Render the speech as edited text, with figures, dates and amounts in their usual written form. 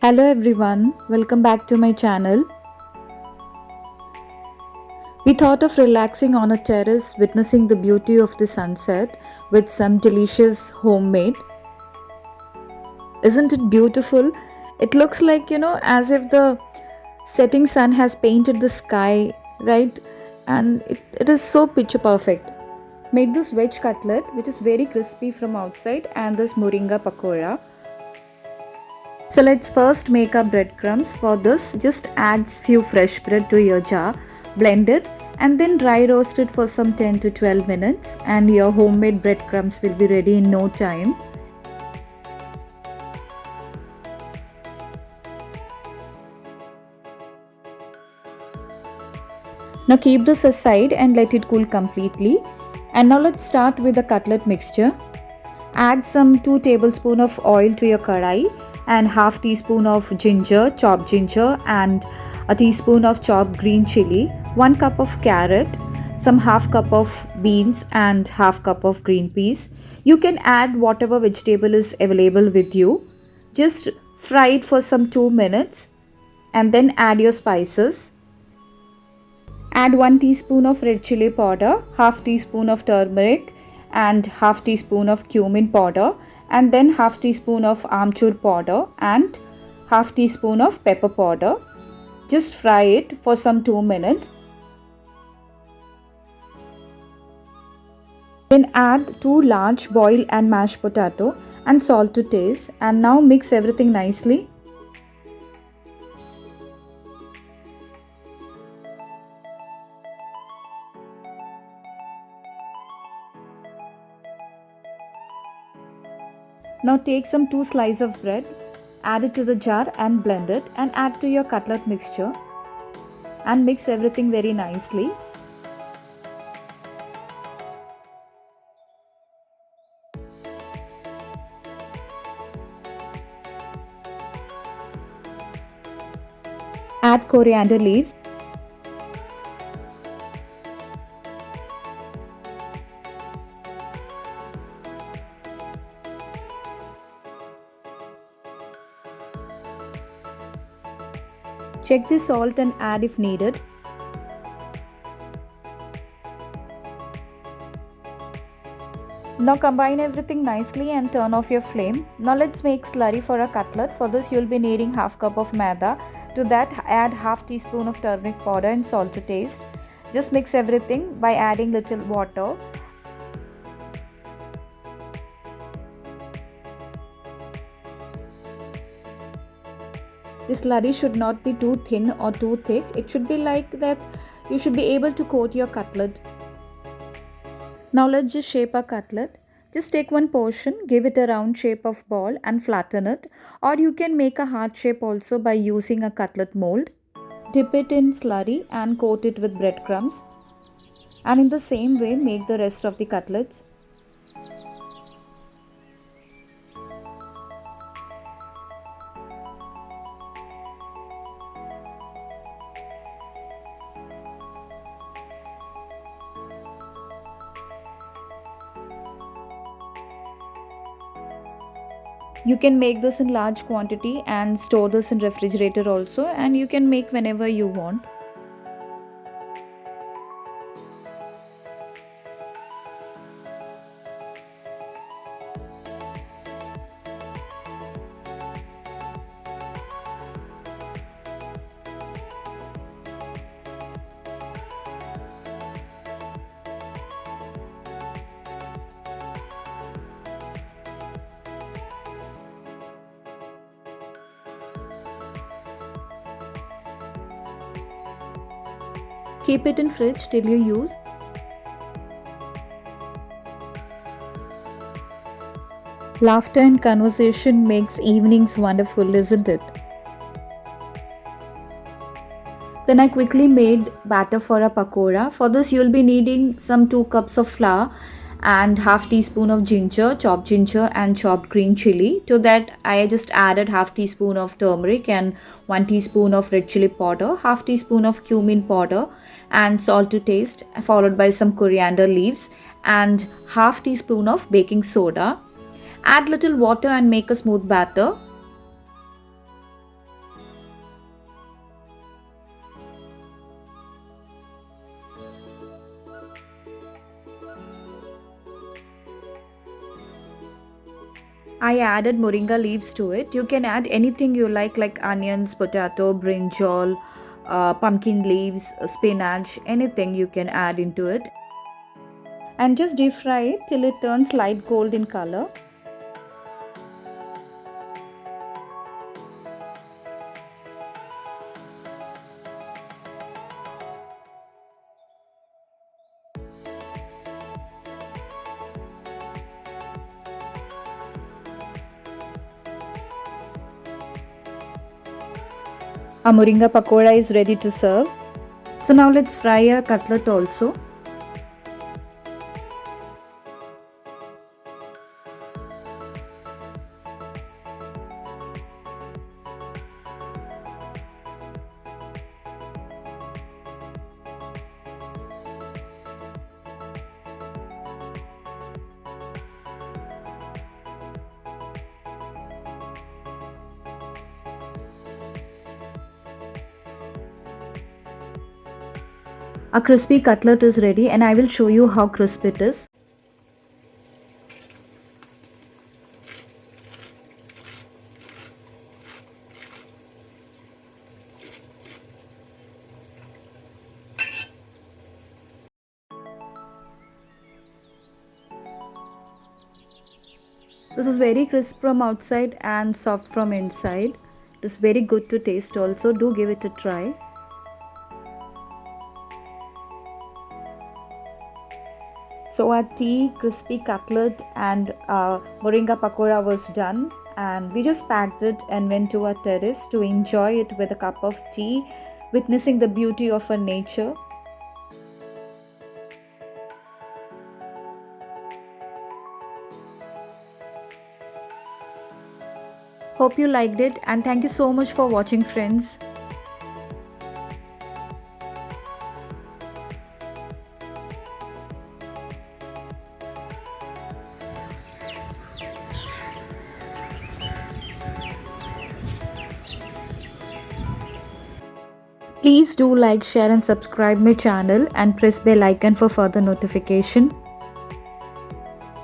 Hello everyone, welcome back to my channel. We thought of relaxing on a terrace, witnessing the beauty of the sunset with some delicious homemade. Isn't it beautiful? It looks like, as if the setting sun has painted the sky, right? And it is so picture perfect. Made this veg cutlet, which is very crispy from outside, and this moringa pakora. So let's first make our breadcrumbs. For this, just add few fresh bread to your jar, blend it and then dry roast it for some 10 to 12 minutes and your homemade breadcrumbs will be ready in no time. Now keep this aside and let it cool completely. And now let's start with the cutlet mixture. Add some 2 tablespoons of oil to your kadai and half teaspoon of ginger, chopped ginger and a teaspoon of chopped green chili, 1 cup of carrot, some half cup of beans and half cup of green peas. You can add whatever vegetable is available with you. Just fry it for some 2 minutes and then add your spices. Add 1 teaspoon of red chili powder, half teaspoon of turmeric and half teaspoon of cumin powder and then half teaspoon of amchur powder and half teaspoon of pepper powder. Just fry it for some 2 minutes. Then add 2 large boiled and mashed potato and salt to taste and now mix everything nicely. Now take some 2 slices of bread, add it to the jar and blend it and add to your cutlet mixture and mix everything very nicely. Add coriander leaves. Check the salt and add if needed. Now combine everything nicely and turn off your flame. Now let's make slurry for a cutlet. For this you'll be needing half cup of maida. To that add half teaspoon of turmeric powder and salt to taste. Just mix everything by adding little water. The slurry should not be too thin or too thick. It should be like that you should be able to coat your cutlet. Now let's just shape a cutlet. Just take one portion, give it a round shape of ball and flatten it. Or you can make a heart shape also by using a cutlet mold. Dip it in slurry and coat it with breadcrumbs. And in the same way make the rest of the cutlets. You can make this in large quantity and store this in refrigerator also, and you can make whenever you want. Keep it in fridge till you use. Laughter and conversation makes evenings wonderful, isn't it? Then I quickly made batter for a pakora. For this you'll be needing some 2 cups of flour and half teaspoon of ginger and chopped green chili. To that I just added half teaspoon of turmeric and 1 teaspoon of red chili powder, half teaspoon of cumin powder and salt to taste, followed by some coriander leaves and half teaspoon of baking soda. Add little water and make a smooth batter. I added moringa leaves to it. You can add anything you like onions, potato, brinjal, pumpkin leaves, spinach, anything you can add into it. And just deep fry it till it turns light gold in color. Our moringa pakoda is ready to serve. So now let's fry a cutlet also. A crispy cutlet is ready and I will show you how crisp it is. This is very crisp from outside and soft from inside. It is very good to taste also. Do give it a try. So our tea, crispy cutlet and moringa pakora was done, and we just packed it and went to our terrace to enjoy it with a cup of tea, witnessing the beauty of our nature. Hope you liked it, and thank you so much for watching, friends. Please do like, share and subscribe my channel and press bell icon for further notification.